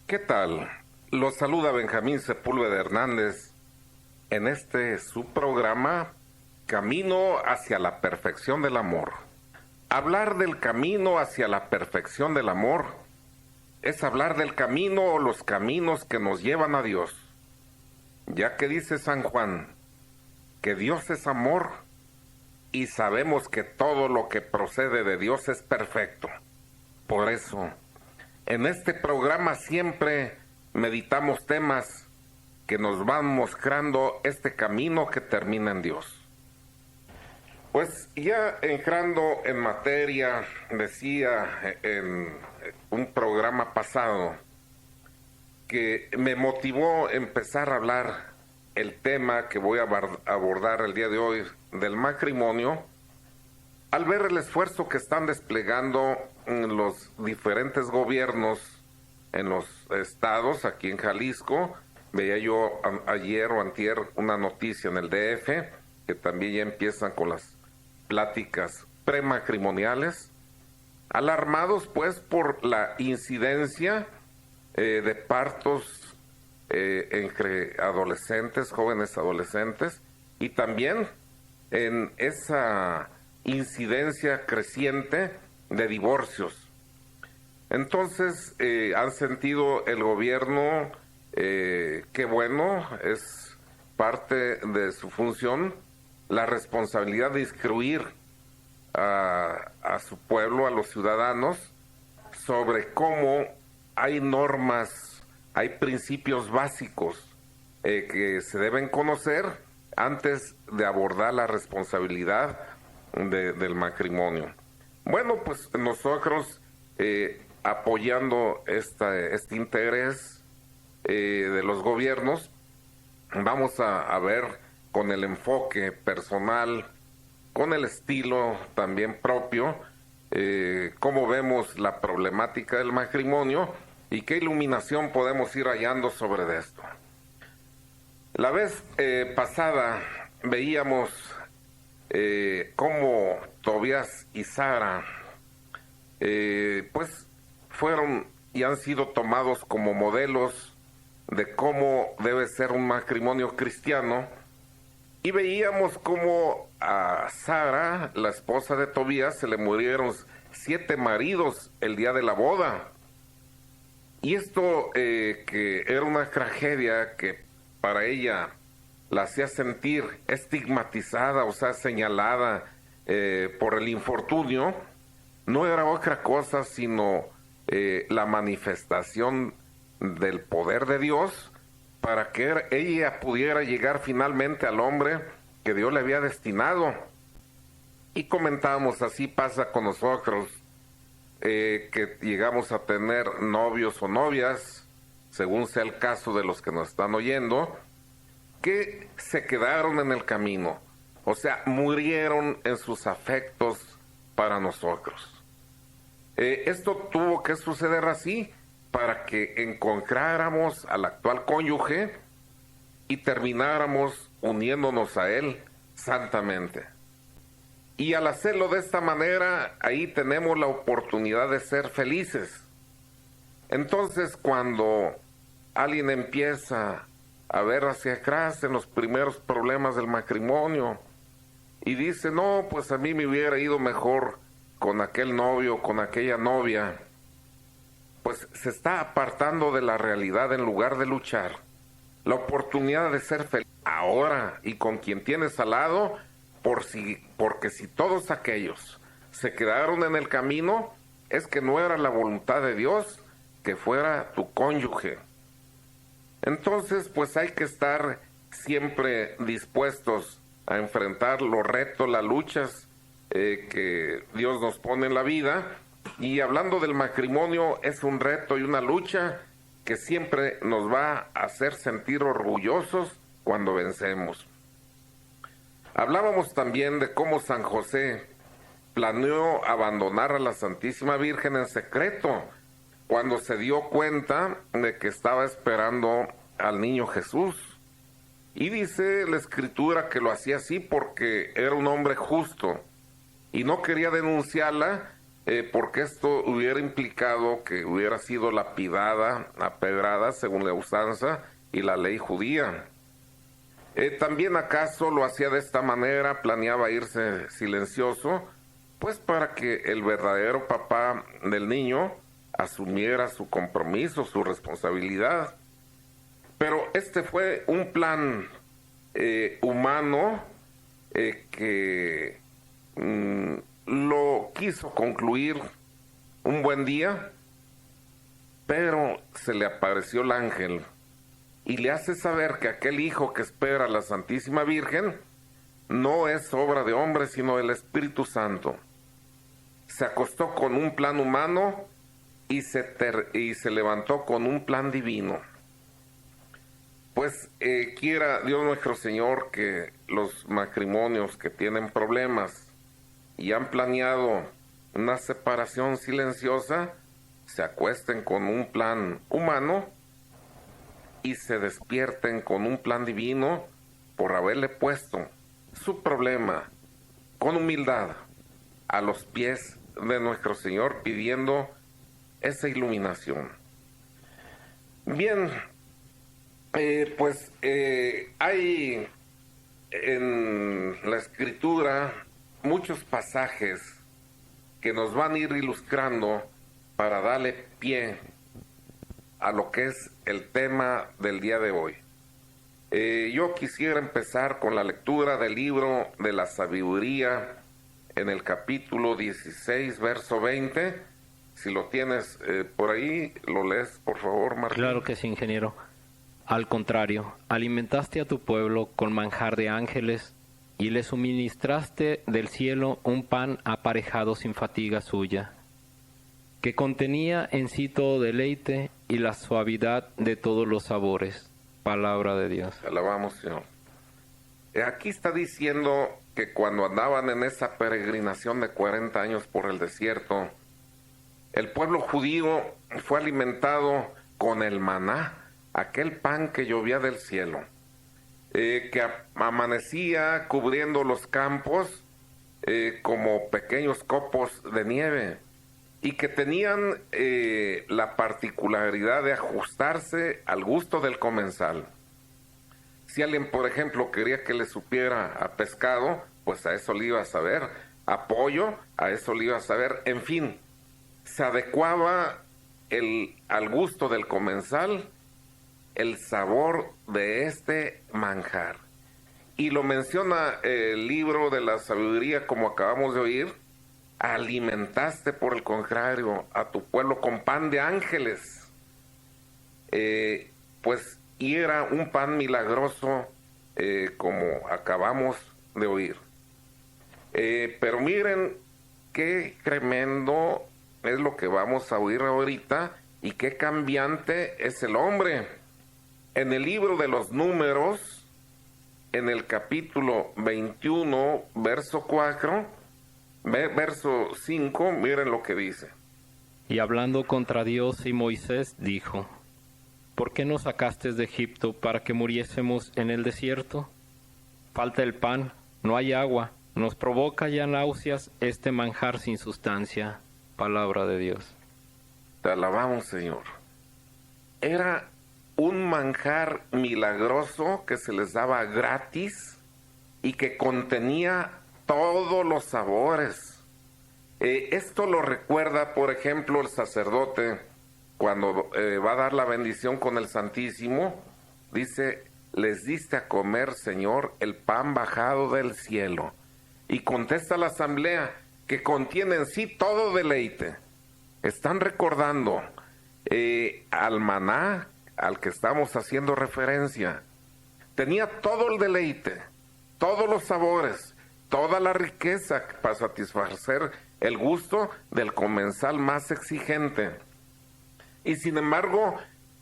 ¿Qué tal? Los saluda Benjamín Sepúlveda Hernández en este su programa Camino hacia la perfección del amor. Hablar del camino hacia la perfección del amor es hablar del camino o los caminos que nos llevan a Dios, ya que dice San Juan que Dios es amor y sabemos que todo lo que procede de Dios es perfecto. Por eso, en este programa siempre meditamos temas que nos van mostrando este camino que termina en Dios. Pues ya entrando en materia, decía en un programa pasado que me motivó empezar a hablar el tema que voy a abordar el día de hoy del matrimonio, al ver el esfuerzo que están desplegando los diferentes gobiernos en los estados, aquí en Jalisco. Veía yo ayer o antier una noticia en el DF, que también ya empiezan con las pláticas prematrimoniales, alarmados pues por la incidencia de partos entre adolescentes, jóvenes adolescentes, y también en esa incidencia creciente de divorcios. Entonces han sentido el gobierno que bueno, es parte de su función la responsabilidad de instruir a su pueblo, a los ciudadanos, sobre cómo hay normas, hay principios básicos que se deben conocer antes de abordar la responsabilidad del matrimonio. Bueno, pues nosotros apoyando este interés de los gobiernos, vamos a ver con el enfoque personal, con el estilo también propio, cómo vemos la problemática del matrimonio y qué iluminación podemos ir hallando sobre esto. La vez pasada veíamos cómo Tobías y Sara pues fueron y han sido tomados como modelos de cómo debe ser un matrimonio cristiano, y veíamos cómo a Sara, la esposa de Tobías, se le murieron 7 maridos el día de la boda. Y esto que era una tragedia que para ella la hacía sentir estigmatizada, o sea, señalada por el infortunio, no era otra cosa sino la manifestación del poder de Dios para que ella pudiera llegar finalmente al hombre que Dios le había destinado. Y comentábamos, así pasa con nosotros, que llegamos a tener novios o novias, según sea el caso de los que nos están oyendo, que se quedaron en el camino, o sea, murieron en sus afectos para nosotros. Esto tuvo que suceder así para que encontráramos al actual cónyuge y termináramos uniéndonos a él santamente. Y al hacerlo de esta manera, ahí tenemos la oportunidad de ser felices. Entonces, cuando alguien empieza a ver hacia atrás en los primeros problemas del matrimonio y dice, no, pues a mí me hubiera ido mejor con aquel novio, con aquella novia, pues se está apartando de la realidad en lugar de luchar. La oportunidad de ser feliz ahora y con quien tienes al lado, porque si todos aquellos se quedaron en el camino, es que no era la voluntad de Dios que fuera tu cónyuge. Entonces, pues hay que estar siempre dispuestos a enfrentar los retos, las luchas que Dios nos pone en la vida. Y hablando del matrimonio, es un reto y una lucha que siempre nos va a hacer sentir orgullosos cuando vencemos. Hablábamos también de cómo San José planeó abandonar a la Santísima Virgen en secreto cuando se dio cuenta de que estaba esperando al niño Jesús. Y dice la Escritura que lo hacía así porque era un hombre justo y no quería denunciarla porque esto hubiera implicado que hubiera sido lapidada, apedrada según la usanza y la ley judía. También acaso lo hacía de esta manera, planeaba irse silencioso, pues para que el verdadero papá del niño asumiera su compromiso, su responsabilidad. Pero este fue un plan humano que lo quiso concluir un buen día, pero se le apareció el ángel y le hace saber que aquel hijo que espera a la Santísima Virgen no es obra de hombre, sino del Espíritu Santo. Se acostó con un plan humano y se levantó con un plan divino. Pues quiera Dios nuestro Señor que los matrimonios que tienen problemas y han planeado una separación silenciosa, se acuesten con un plan humano y se despierten con un plan divino por haberle puesto su problema con humildad a los pies de nuestro Señor, pidiendo esa iluminación. Bien, hay en la Escritura muchos pasajes que nos van a ir ilustrando para darle pie a lo que es el tema del día de hoy. Yo quisiera empezar con la lectura del libro de la sabiduría en el capítulo 16, verso 20. Si lo tienes por ahí, lo lees, por favor, Martín. Claro que sí, ingeniero. Al contrario, alimentaste a tu pueblo con manjar de ángeles y le suministraste del cielo un pan aparejado sin fatiga suya, que contenía en sí todo deleite y la suavidad de todos los sabores. Palabra de Dios. Alabamos, Señor. Aquí está diciendo que cuando andaban en esa peregrinación de 40 años por el desierto, el pueblo judío fue alimentado con el maná, aquel pan que llovía del cielo, que amanecía cubriendo los campos como pequeños copos de nieve, y que tenían la particularidad de ajustarse al gusto del comensal. Si alguien, por ejemplo, quería que le supiera a pescado, pues a eso le iba a saber, a pollo, a eso le iba a saber, en fin, se adecuaba al gusto del comensal el sabor de este manjar. Y lo menciona el libro de la sabiduría, como acabamos de oír: alimentaste, por el contrario, a tu pueblo con pan de ángeles. Y era un pan milagroso, como acabamos de oír. Pero miren qué tremendo es lo que vamos a oír ahorita y qué cambiante es el hombre. En el libro de los Números, en el capítulo 21, verso 4, verso 5, miren lo que dice. Y hablando contra Dios y Moisés, dijo: ¿Por qué nos sacaste de Egipto para que muriésemos en el desierto? Falta el pan, no hay agua, nos provoca ya náuseas este manjar sin sustancia. Palabra de Dios. Te alabamos, Señor. Era un manjar milagroso que se les daba gratis y que contenía todos los sabores. Esto lo recuerda, por ejemplo, el sacerdote cuando va a dar la bendición con el Santísimo. Dice: les diste a comer, Señor, el pan bajado del cielo. Y contesta la asamblea que contiene en sí todo deleite. Están recordando al maná al que estamos haciendo referencia. Tenía todo el deleite, todos los sabores, toda la riqueza para satisfacer el gusto del comensal más exigente. Y sin embargo,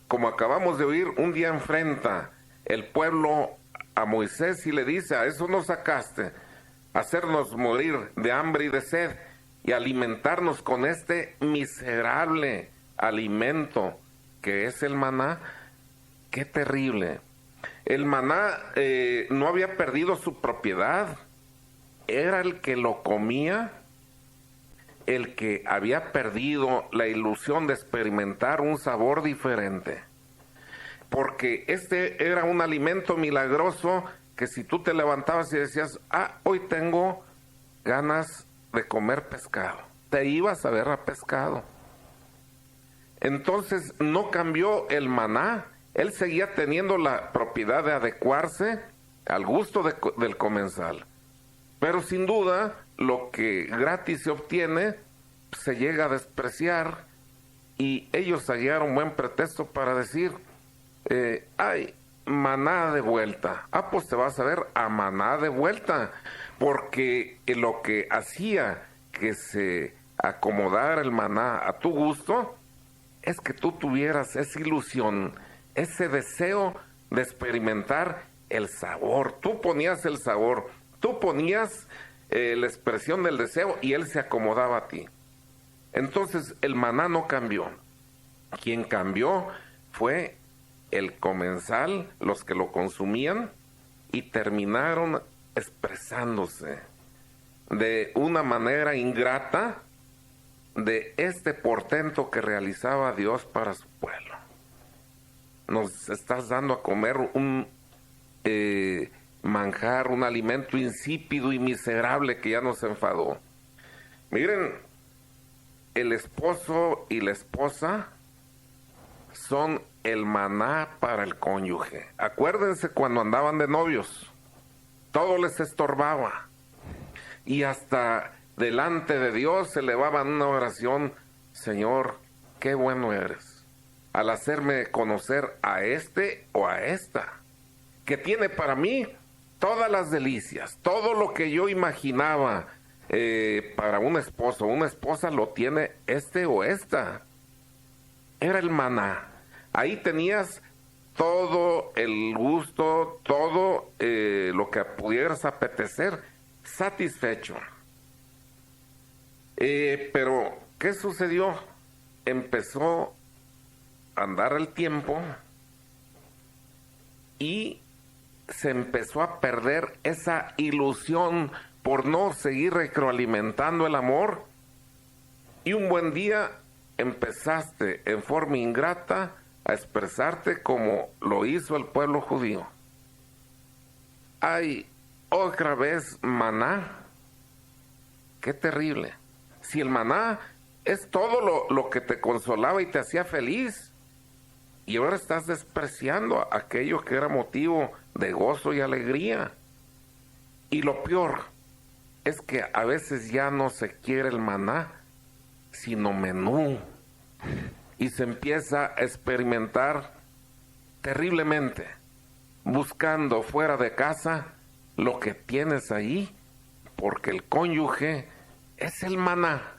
como acabamos de oír, un día enfrenta el pueblo a Moisés y le dice: a eso nos sacaste, hacernos morir de hambre y de sed y alimentarnos con este miserable alimento que es el maná. ¡Qué terrible! El maná no había perdido su propiedad, era el que lo comía el que había perdido la ilusión de experimentar un sabor diferente. Porque este era un alimento milagroso que si tú te levantabas y decías, hoy tengo ganas de comer pescado, te ibas a ver a pescado. Entonces no cambió el maná, él seguía teniendo la propiedad de adecuarse al gusto del comensal. Pero sin duda, lo que gratis se obtiene, se llega a despreciar, y ellos hallaron buen pretexto para decir, hay maná de vuelta. Pues te vas a ver a maná de vuelta, porque lo que hacía que se acomodara el maná a tu gusto, es que tú tuvieras esa ilusión, ese deseo de experimentar el sabor. Tú ponías el sabor, tú ponías la expresión del deseo y él se acomodaba a ti. Entonces el maná no cambió. Quien cambió fue el comensal, los que lo consumían, y terminaron expresándose de una manera ingrata de este portento que realizaba Dios para su pueblo. Nos estás dando a comer un manjar, un alimento insípido y miserable que ya nos enfadó. Miren, el esposo y la esposa son el maná para el cónyuge. Acuérdense cuando andaban de novios, todo les estorbaba, y hasta delante de Dios se elevaban una oración: Señor, qué bueno eres al hacerme conocer a este o a esta, que tiene para mí todas las delicias, todo lo que yo imaginaba para un esposo o una esposa lo tiene este o esta. Era el maná. Ahí tenías todo el gusto, todo lo que pudieras apetecer, satisfecho. Pero, ¿qué sucedió? Empezó a andar el tiempo y se empezó a perder esa ilusión por no seguir retroalimentando el amor, y un buen día empezaste en forma ingrata a expresarte como lo hizo el pueblo judío. Hay otra vez maná. Qué terrible. Si el maná es todo lo que te consolaba y te hacía feliz, y ahora estás despreciando aquello que era motivo de gozo y alegría. Y lo peor es que a veces ya no se quiere el maná, sino menú. Y se empieza a experimentar terriblemente, buscando fuera de casa lo que tienes ahí, porque el cónyuge es el maná.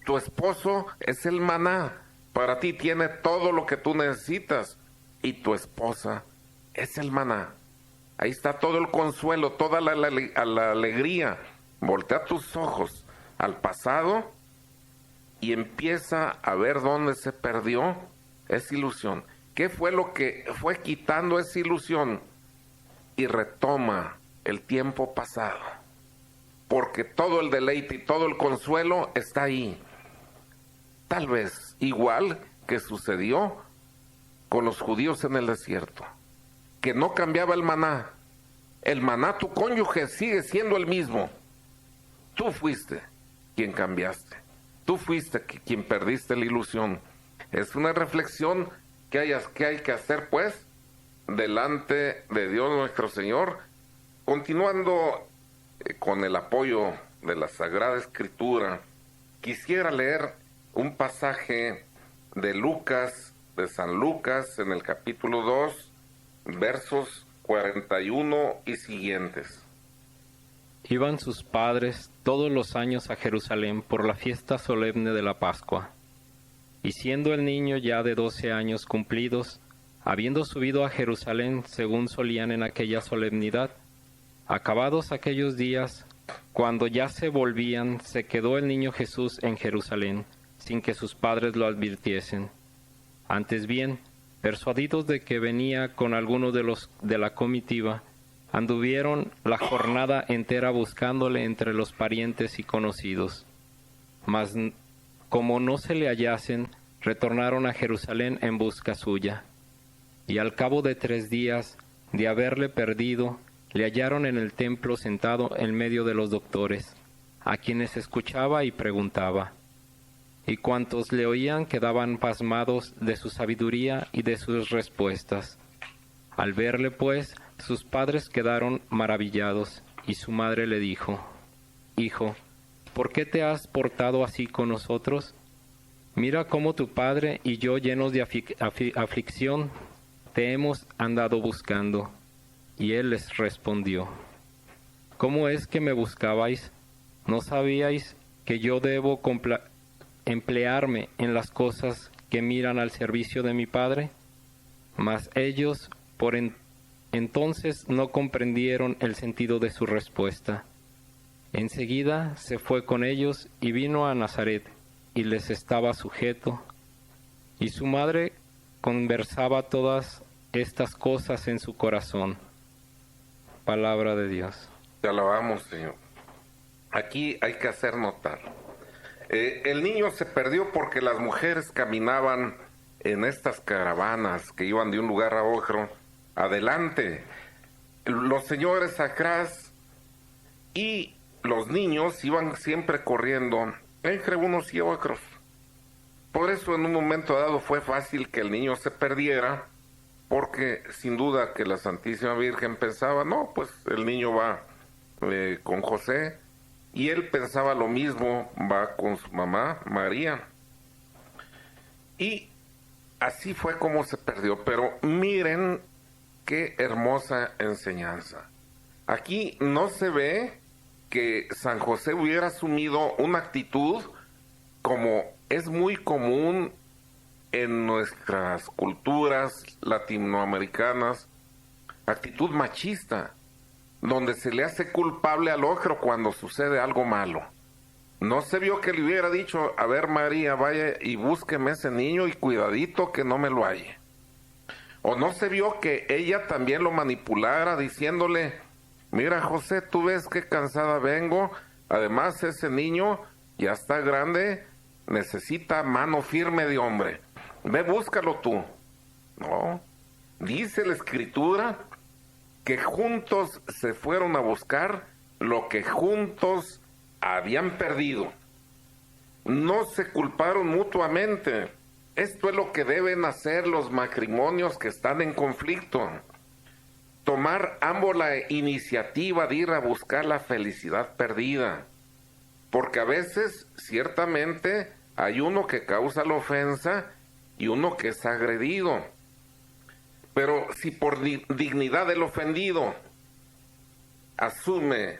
Tu esposo es el maná. Para ti tiene todo lo que tú necesitas, y tu esposa es el maná. Ahí está todo el consuelo, toda la alegría. Voltea tus ojos al pasado y empieza a ver dónde se perdió esa ilusión. ¿Qué fue lo que fue quitando esa ilusión? Y retoma el tiempo pasado, porque todo el deleite y todo el consuelo está ahí. Tal vez igual que sucedió con los judíos en el desierto, que no cambiaba el maná. El maná, tu cónyuge, sigue siendo el mismo. Tú fuiste quien cambiaste. Tú fuiste quien perdiste la ilusión. Es una reflexión que hay que hacer, pues, delante de Dios nuestro Señor, continuando con el apoyo de la Sagrada Escritura. Quisiera leer un pasaje de Lucas, de San Lucas, en el capítulo 2, versos 41 y siguientes. Iban sus padres todos los años a Jerusalén por la fiesta solemne de la Pascua. Y siendo el niño ya de 12 años cumplidos, habiendo subido a Jerusalén según solían en aquella solemnidad, acabados aquellos días, cuando ya se volvían, se quedó el niño Jesús en Jerusalén, sin que sus padres lo advirtiesen. Antes bien, persuadidos de que venía con algunos de la comitiva, anduvieron la jornada entera buscándole entre los parientes y conocidos. mas como no se le hallasen, retornaron a Jerusalén en busca suya. Y al cabo de 3 días de haberle perdido, le hallaron en el templo sentado en medio de los doctores, a quienes escuchaba y preguntaba. Y cuantos le oían quedaban pasmados de su sabiduría y de sus respuestas. Al verle, pues, sus padres quedaron maravillados, y su madre le dijo: Hijo, ¿por qué te has portado así con nosotros? Mira cómo tu padre y yo, llenos de aflicción, te hemos andado buscando. Y él les respondió: ¿Cómo es que me buscabais? ¿No sabíais que yo debo emplearme en las cosas que miran al servicio de mi Padre? Mas ellos entonces no comprendieron el sentido de su respuesta. Enseguida se fue con ellos y vino a Nazaret, y les estaba sujeto. Y su madre conversaba todas estas cosas en su corazón. Palabra de Dios. Te alabamos, Señor. Aquí hay que hacer notar. El niño se perdió porque las mujeres caminaban en estas caravanas que iban de un lugar a otro, adelante, los señores atrás, y los niños iban siempre corriendo entre unos y otros. Por eso en un momento dado fue fácil que el niño se perdiera, porque sin duda que la Santísima Virgen pensaba, no, pues el niño va con José, y él pensaba lo mismo, va con su mamá, María. Y así fue como se perdió. Pero miren qué hermosa enseñanza. Aquí no se ve que San José hubiera asumido una actitud como es muy común en nuestras culturas latinoamericanas, actitud machista, donde se le hace culpable al otro cuando sucede algo malo. No se vio que le hubiera dicho: a ver, María, vaya y búsqueme ese niño y cuidadito que no me lo halle. O no se vio que ella también lo manipulara diciéndole: mira, José, tú ves qué cansada vengo, además ese niño ya está grande, necesita mano firme de hombre, ve, búscalo tú. No, dice la Escritura que juntos se fueron a buscar lo que juntos habían perdido. No se culparon mutuamente. Esto es lo que deben hacer los matrimonios que están en conflicto. Tomar ambos la iniciativa de ir a buscar la felicidad perdida. Porque a veces, ciertamente, hay uno que causa la ofensa y uno que es agredido. Pero si por dignidad del ofendido asume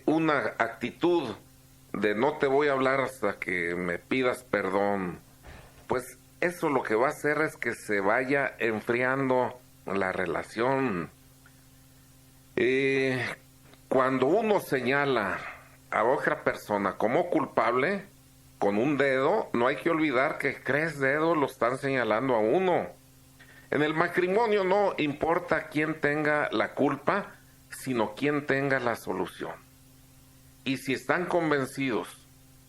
una actitud de no te voy a hablar hasta que me pidas perdón, pues eso lo que va a hacer es que se vaya enfriando la relación. Cuando uno señala a otra persona como culpable con un dedo, no hay que olvidar que 3 dedos lo están señalando a uno. En el matrimonio no importa quién tenga la culpa, sino quién tenga la solución. Y si están convencidos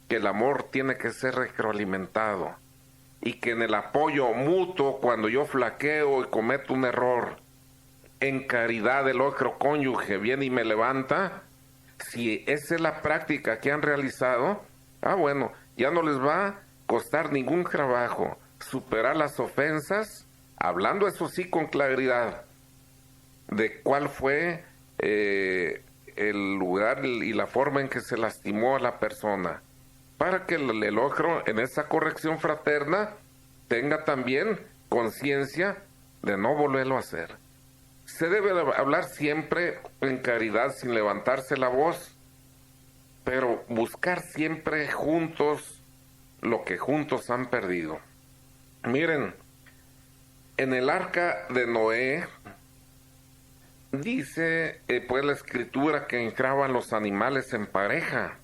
que el amor tiene que ser retroalimentado y que en el apoyo mutuo, cuando yo flaqueo y cometo un error, en caridad del otro cónyuge viene y me levanta, si esa es la práctica que han realizado, bueno, ya no les va a costar ningún trabajo superar las ofensas, hablando eso sí con claridad de cuál fue el lugar y la forma en que se lastimó a la persona, para que el otro en esa corrección fraterna tenga también conciencia de no volverlo a hacer. Se debe hablar siempre en caridad sin levantarse la voz, pero buscar siempre juntos lo que juntos han perdido. Miren, en el arca de Noé dice pues la Escritura que entraban los animales en pareja.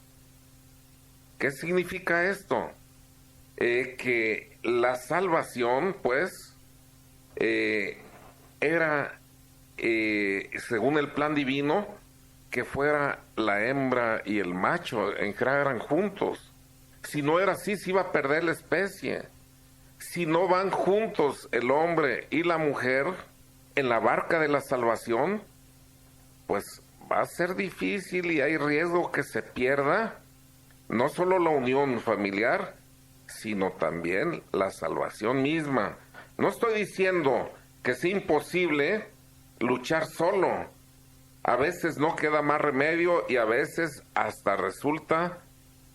¿Qué significa esto? Que la salvación pues era según el plan divino que fuera la hembra y el macho entraran juntos. Si no era así, se iba a perder la especie. Si no van juntos el hombre y la mujer en la barca de la salvación, pues va a ser difícil y hay riesgo que se pierda no solo la unión familiar, sino también la salvación misma. No estoy diciendo que sea imposible luchar solo. A veces no queda más remedio y a veces hasta resulta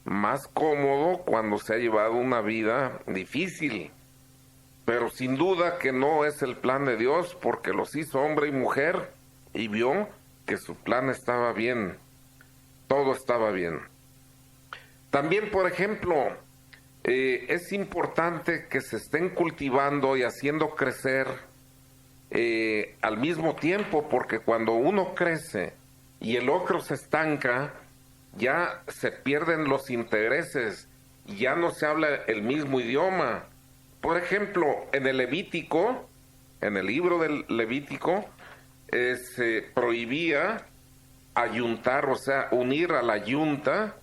más cómodo cuando se ha llevado una vida difícil. Pero sin duda que no es el plan de Dios, porque los hizo hombre y mujer y vio que su plan estaba bien. Todo estaba bien. También, por ejemplo, es importante que se estén cultivando y haciendo crecer al mismo tiempo, porque cuando uno crece y el otro se estanca, ya se pierden los intereses, ya no se habla el mismo idioma. Por ejemplo, en el Levítico, en el libro del Levítico, se prohibía ayuntar, o sea, unir a la yunta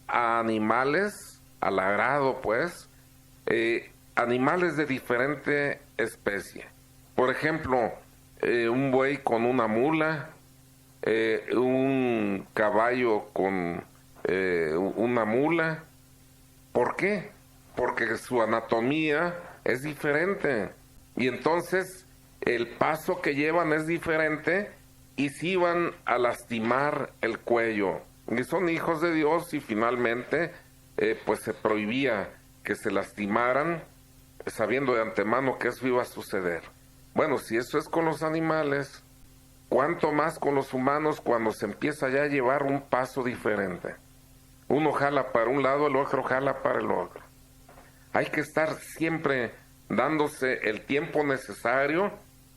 a animales, al agrado, pues, animales de diferente especie. Por ejemplo, un buey con una mula, un caballo con una mula. ¿Por qué? Porque su anatomía es diferente y entonces el paso que llevan es diferente y si iban a lastimar el cuello. Y son hijos de Dios y finalmente pues se prohibía que se lastimaran sabiendo de antemano que eso iba a suceder. Bueno, si eso es con los animales, ¿cuánto más con los humanos cuando se empieza ya a llevar un paso diferente? Uno jala para un lado, el otro jala para el otro. Hay que estar siempre dándose el tiempo necesario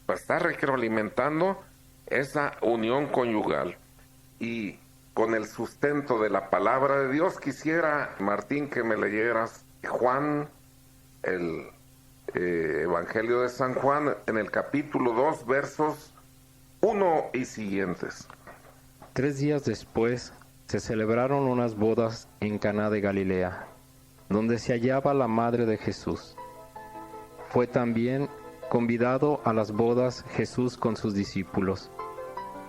para estar retroalimentando esa unión conyugal. Y con el sustento de la palabra de Dios, quisiera, Martín, que me leyeras Juan, el Evangelio de San Juan, en el capítulo 2, versos 1 y siguientes. 3 días después se celebraron unas bodas en Caná de Galilea, donde se hallaba la madre de Jesús. Fue también convidado a las bodas Jesús con sus discípulos.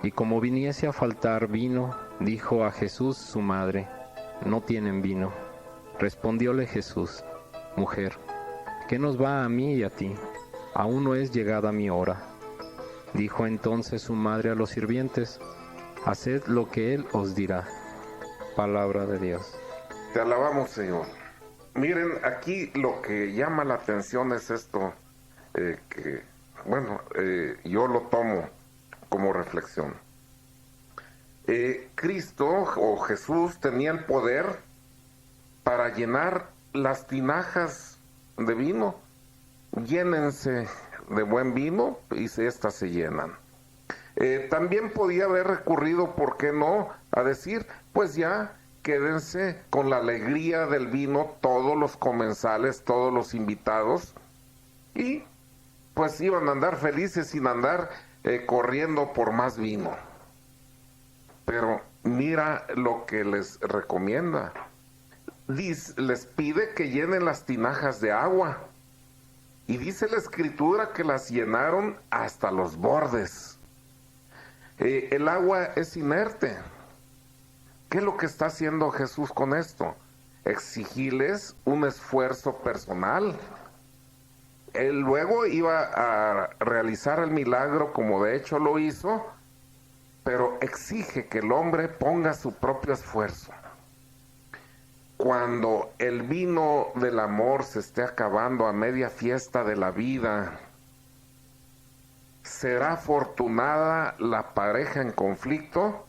Y como viniese a faltar vino, dijo a Jesús su madre: no tienen vino. Respondióle Jesús: mujer, ¿qué nos va a mí y a ti? Aún no es llegada mi hora. Dijo entonces su madre a los sirvientes: haced lo que él os dirá. Palabra de Dios. Te alabamos, Señor. Miren, aquí lo que llama la atención es esto, yo lo tomo como reflexión. Cristo o Jesús tenía el poder para llenar las tinajas de vino. Llénense de buen vino y éstas se llenan. También podía haber recurrido, ¿por qué no?, a decir, pues ya, quédense con la alegría del vino todos los comensales, todos los invitados, y pues iban a andar felices sin andar corriendo por más vino. Pero mira lo que les recomienda. Les pide que llenen las tinajas de agua. Y dice la Escritura que las llenaron hasta los bordes. El agua es inerte. ¿Qué es lo que está haciendo Jesús con esto? Exigirles un esfuerzo personal. Él luego iba a realizar el milagro, como de hecho lo hizo, pero exige que el hombre ponga su propio esfuerzo. Cuando el vino del amor se esté acabando a media fiesta de la vida, será afortunada la pareja en conflicto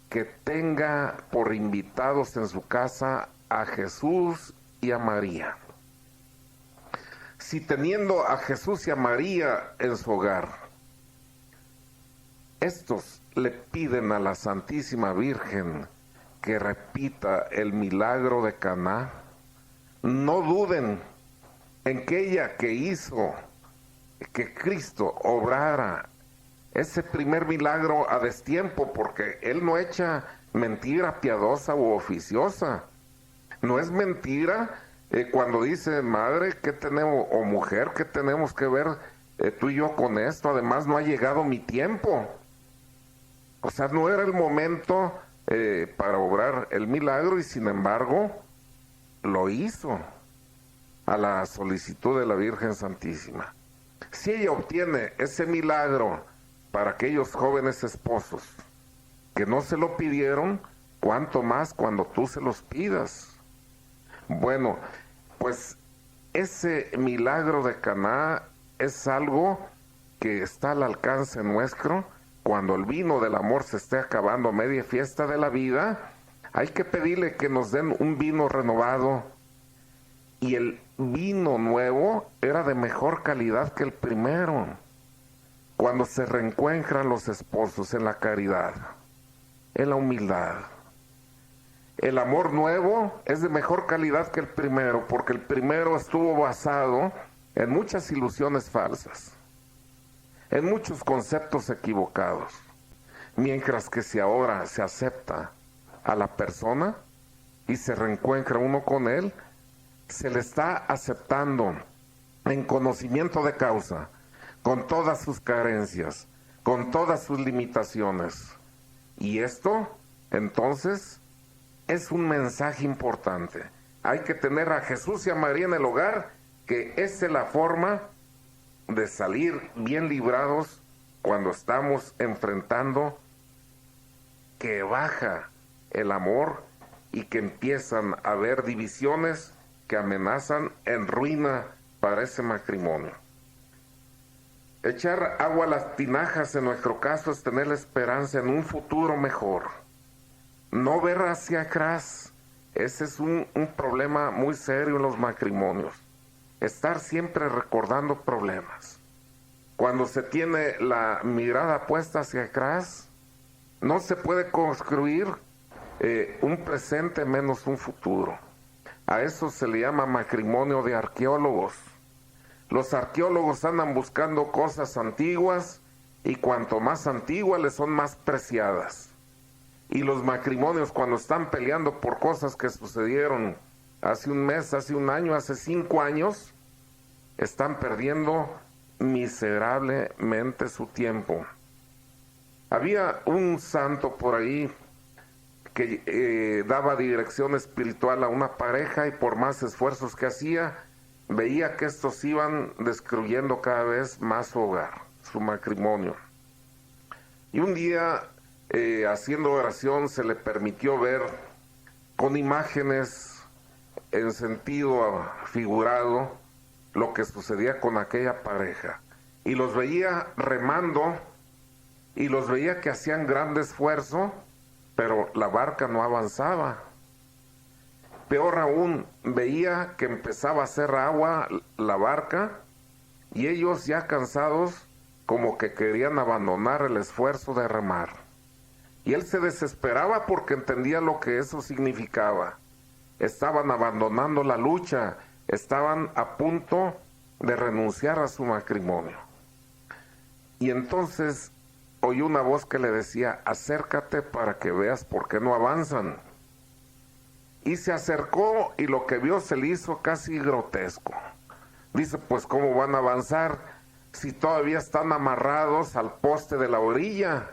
que tenga por invitados en su casa a Jesús y a María. Si teniendo a Jesús y a María en su hogar, estos le piden a la Santísima Virgen que repita el milagro de Caná, no duden en que ella que hizo que Cristo obrara ese primer milagro a destiempo, porque Él no echa mentira piadosa u oficiosa. No es mentira cuando dice, madre, ¿qué tenemos, o mujer, qué tenemos que ver tú y yo con esto? Además, no ha llegado mi tiempo. O sea, no era el momento para obrar el milagro y sin embargo lo hizo a la solicitud de la Virgen Santísima. Si ella obtiene ese milagro para aquellos jóvenes esposos que no se lo pidieron, ¿cuánto más cuando tú se los pidas? Bueno, pues ese milagro de Caná es algo que está al alcance nuestro. Cuando el vino del amor se esté acabando a media fiesta de la vida, hay que pedirle que nos den un vino renovado. Y el vino nuevo era de mejor calidad que el primero. Cuando se reencuentran los esposos en la caridad, en la humildad. El amor nuevo es de mejor calidad que el primero, porque el primero estuvo basado en muchas ilusiones falsas, en muchos conceptos equivocados. Mientras que si ahora se acepta a la persona y se reencuentra uno con él, se le está aceptando en conocimiento de causa, con todas sus carencias, con todas sus limitaciones. Y esto, entonces, es un mensaje importante. Hay que tener a Jesús y a María en el hogar, que esa es la forma de salir bien librados cuando estamos enfrentando que baja el amor y que empiezan a haber divisiones que amenazan en ruina para ese matrimonio. Echar agua a las tinajas en nuestro caso es tener la esperanza en un futuro mejor. No ver hacia atrás, ese es un problema muy serio en los matrimonios. Estar siempre recordando problemas. Cuando se tiene la mirada puesta hacia atrás, no se puede construir un presente menos un futuro. A eso se le llama matrimonio de arqueólogos. Los arqueólogos andan buscando cosas antiguas y cuanto más antiguas les son más preciadas. Y los matrimonios cuando están peleando por cosas que sucedieron hace un mes, hace un año, hace 5 años, están perdiendo miserablemente su tiempo. Había un santo por ahí que daba dirección espiritual a una pareja y por más esfuerzos que hacía, veía que estos iban destruyendo cada vez más su hogar, su matrimonio. Y un día, haciendo oración, se le permitió ver con imágenes en sentido figurado lo que sucedía con aquella pareja. Y los veía remando y los veía que hacían gran esfuerzo, pero la barca no avanzaba. Peor aún, veía que empezaba a hacer agua la barca y ellos ya cansados como que querían abandonar el esfuerzo de remar. Y él se desesperaba porque entendía lo que eso significaba. Estaban abandonando la lucha, estaban a punto de renunciar a su matrimonio. Y entonces oyó una voz que le decía, acércate para que veas por qué no avanzan. Y se acercó y lo que vio se le hizo casi grotesco. Dice, pues ¿cómo van a avanzar si todavía están amarrados al poste de la orilla?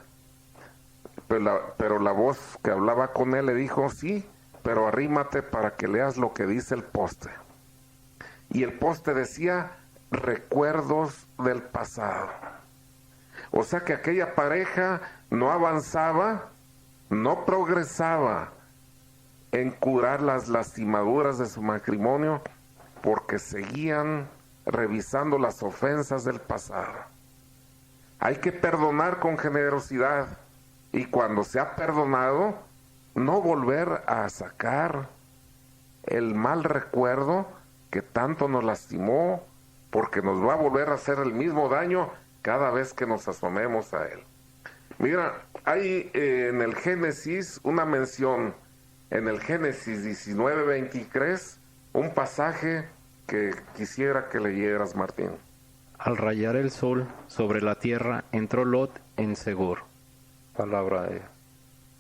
Pero la voz que hablaba con él le dijo, sí, pero arrímate para que leas lo que dice el poste. Y el poste decía, recuerdos del pasado. O sea que aquella pareja no avanzaba, no progresaba en curar las lastimaduras de su matrimonio porque seguían revisando las ofensas del pasado. Hay que perdonar con generosidad y cuando se ha perdonado, no volver a sacar el mal recuerdo que tanto nos lastimó, porque nos va a volver a hacer el mismo daño cada vez que nos asomemos a él. Mira, hay en el Génesis una mención, en el Génesis 19:23, un pasaje que quisiera que leyeras, Martín. Al rayar el sol sobre la tierra, entró Lot en Segur. Palabra de Dios.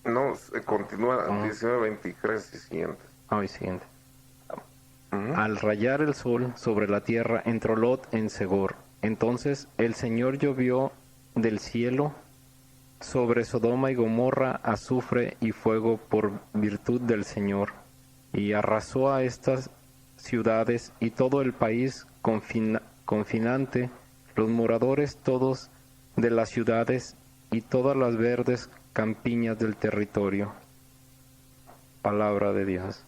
No, continúa 19:23 y siguiente. Y siguiente. Al rayar el sol sobre la tierra, entró Lot en Segor. Entonces el Señor llovió del cielo sobre Sodoma y Gomorra azufre y fuego por virtud del Señor, y arrasó a estas ciudades y todo el país confinante, los moradores todos de las ciudades y todas las verdes campiñas del territorio. Palabra de Dios.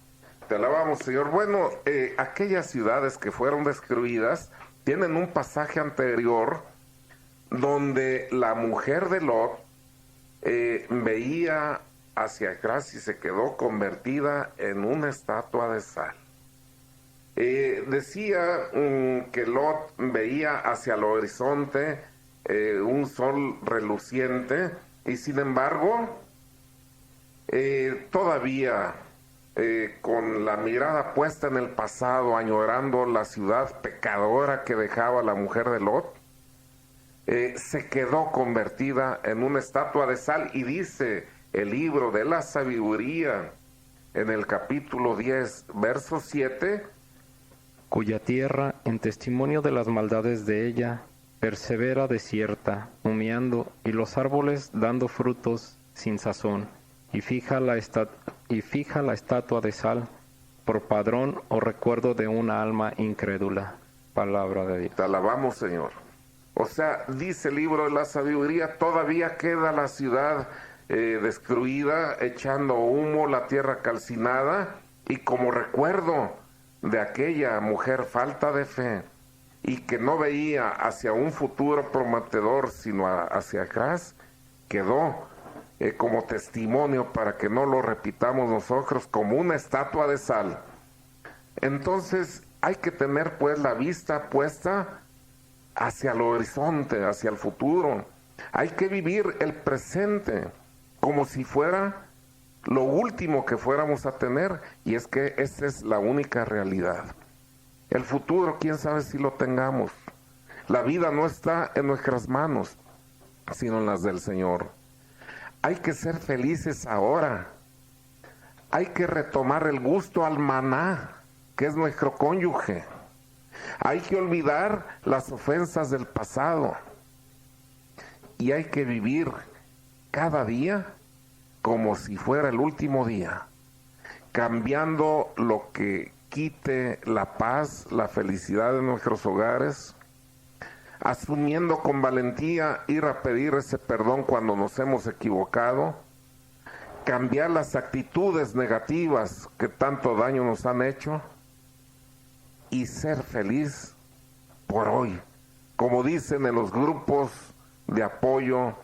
Te alabamos, Señor. Bueno, aquellas ciudades que fueron destruidas tienen un pasaje anterior donde la mujer de Lot veía hacia atrás y se quedó convertida en una estatua de sal. Decía que Lot veía hacia el horizonte un sol reluciente y sin embargo todavía con la mirada puesta en el pasado, añorando la ciudad pecadora que dejaba la mujer de Lot, se quedó convertida en una estatua de sal. Y dice el libro de la sabiduría en el capítulo 10, verso 7, cuya tierra, en testimonio de las maldades de ella, persevera desierta, humeando, y los árboles dando frutos sin sazón, y fija la estatua de sal por padrón o recuerdo de una alma incrédula. Palabra de Dios. Te alabamos, Señor. O sea, dice el libro de la sabiduría, todavía queda la ciudad destruida, echando humo, la tierra calcinada, y como recuerdo de aquella mujer falta de fe, y que no veía hacia un futuro prometedor, sino hacia atrás, quedó como testimonio para que no lo repitamos nosotros, como una estatua de sal. Entonces hay que tener pues la vista puesta hacia el horizonte, hacia el futuro. Hay que vivir el presente como si fuera lo último que fuéramos a tener, y es que esa es la única realidad. El futuro, quién sabe si lo tengamos. La vida no está en nuestras manos, sino en las del Señor. Hay que ser felices ahora. Hay que retomar el gusto al maná, que es nuestro cónyuge. Hay que olvidar las ofensas del pasado. Y hay que vivir cada día como si fuera el último día, cambiando lo que quite la paz, la felicidad de nuestros hogares, asumiendo con valentía ir a pedir ese perdón cuando nos hemos equivocado, cambiar las actitudes negativas que tanto daño nos han hecho y ser feliz por hoy, como dicen en los grupos de apoyo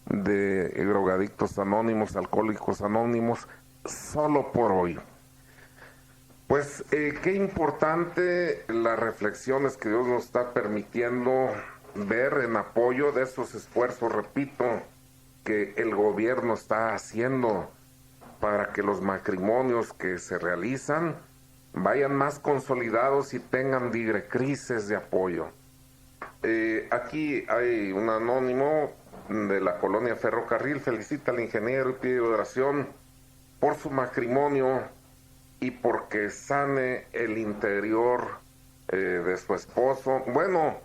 de drogadictos anónimos, alcohólicos anónimos, solo por hoy. Pues qué importante las reflexiones que Dios nos está permitiendo ver en apoyo de esos esfuerzos, repito, que el gobierno está haciendo para que los matrimonios que se realizan vayan más consolidados y tengan directrices de apoyo. Aquí hay un anónimo de la colonia Ferrocarril, felicita al ingeniero y pide oración por su matrimonio y porque sane el interior de su esposo. Bueno,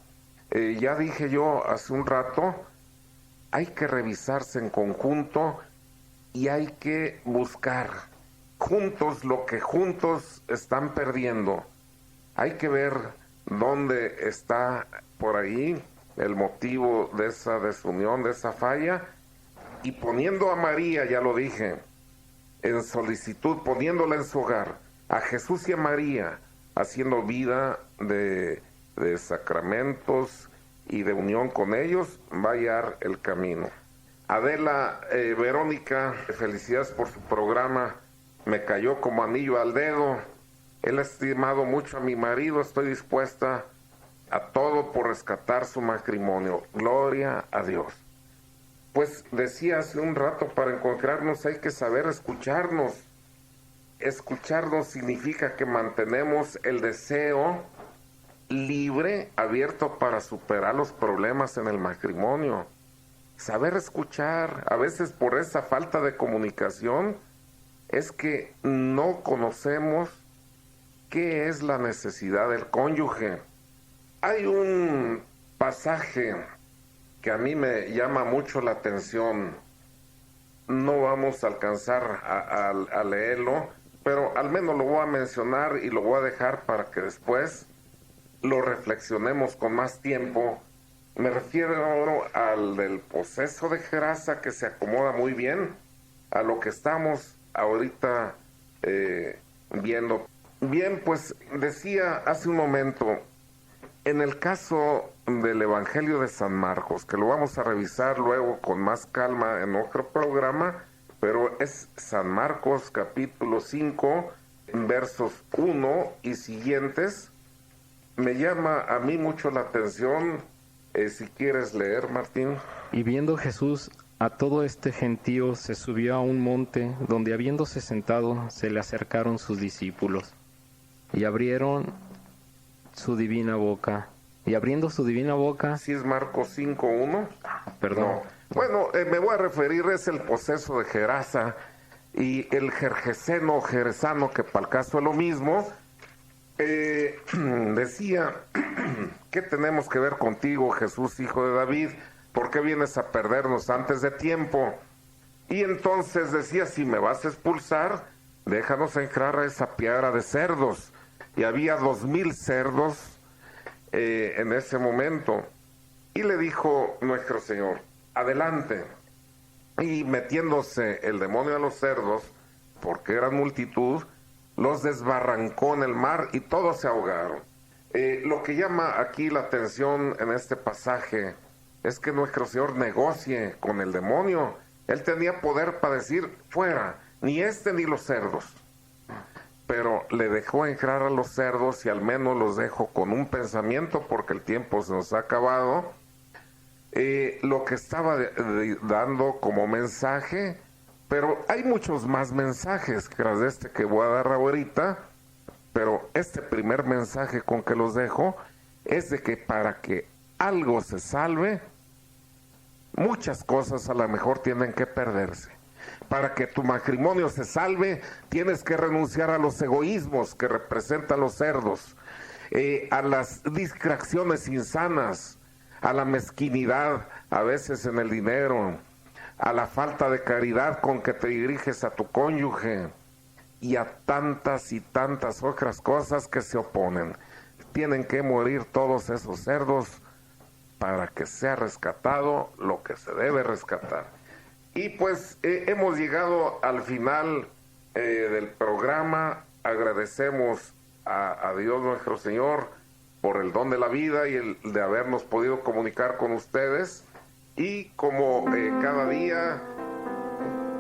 ya dije yo hace un rato, hay que revisarse en conjunto y hay que buscar juntos lo que juntos están perdiendo. Hay que ver dónde está por ahí el motivo de esa desunión, de esa falla, y poniendo a María, ya lo dije, en solicitud, poniéndola en su hogar, a Jesús y a María, haciendo vida de sacramentos y de unión con ellos, va a hallar el camino. Adela, Verónica, felicidades por su programa, me cayó como anillo al dedo, él ha estimado mucho a mi marido, estoy dispuesta a todo por rescatar su matrimonio, gloria a Dios. Pues decía hace un rato, para encontrarnos hay que saber escucharnos. Escucharnos significa que mantenemos el deseo libre, abierto para superar los problemas en el matrimonio. Saber escuchar, a veces por esa falta de comunicación, es que no conocemos ¿qué es la necesidad del cónyuge? Hay un pasaje que a mí me llama mucho la atención. No vamos a alcanzar a leerlo, pero al menos lo voy a mencionar y lo voy a dejar para que después lo reflexionemos con más tiempo. Me refiero al del poseso de Gerasa, que se acomoda muy bien a lo que estamos ahorita viendo. Bien, pues decía hace un momento, en el caso del Evangelio de San Marcos, que lo vamos a revisar luego con más calma en otro programa, pero es San Marcos capítulo 5, versos 1 y siguientes. Me llama a mí mucho la atención, si quieres leer, Martín. Y viendo Jesús a todo este gentío, se subió a un monte, donde habiéndose sentado, se le acercaron sus discípulos, y abrieron su divina boca, y abriendo su divina boca... ¿Sí es Marcos 5:1? Perdón. No. Bueno, me voy a referir, es el poseso de Gerasa, y el Gergeseno o Gerasano, que para el caso es lo mismo. Decía, ¿qué tenemos que ver contigo, Jesús, hijo de David? ¿Por qué vienes a perdernos antes de tiempo? Y entonces decía, si me vas a expulsar, déjanos entrar a esa piedra de cerdos. Y había 2,000 cerdos en ese momento. Y le dijo nuestro Señor, adelante. Y metiéndose el demonio a los cerdos, porque eran multitud, los desbarrancó en el mar y todos se ahogaron. Lo que llama aquí la atención en este pasaje es que nuestro Señor negocie con el demonio. Él tenía poder para decir, fuera, ni este ni los cerdos. Pero le dejó entrar a los cerdos y al menos los dejó con un pensamiento, porque el tiempo se nos ha acabado. Lo que estaba dando como mensaje, pero hay muchos más mensajes tras de este que voy a dar ahorita, pero este primer mensaje con que los dejo es de que para que algo se salve, muchas cosas a lo mejor tienen que perderse. Para que tu matrimonio se salve, tienes que renunciar a los egoísmos que representan los cerdos, a las distracciones insanas, a la mezquinidad a veces en el dinero, a la falta de caridad con que te diriges a tu cónyuge y a tantas y tantas otras cosas que se oponen. Tienen que morir todos esos cerdos para que sea rescatado lo que se debe rescatar. Y pues hemos llegado al final del programa. Agradecemos a Dios nuestro Señor por el don de la vida y el de habernos podido comunicar con ustedes. Y como cada día,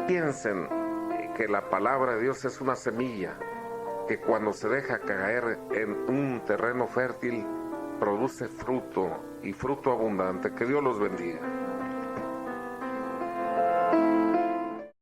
piensen que la palabra de Dios es una semilla que cuando se deja caer en un terreno fértil produce fruto y fruto abundante. Que Dios los bendiga.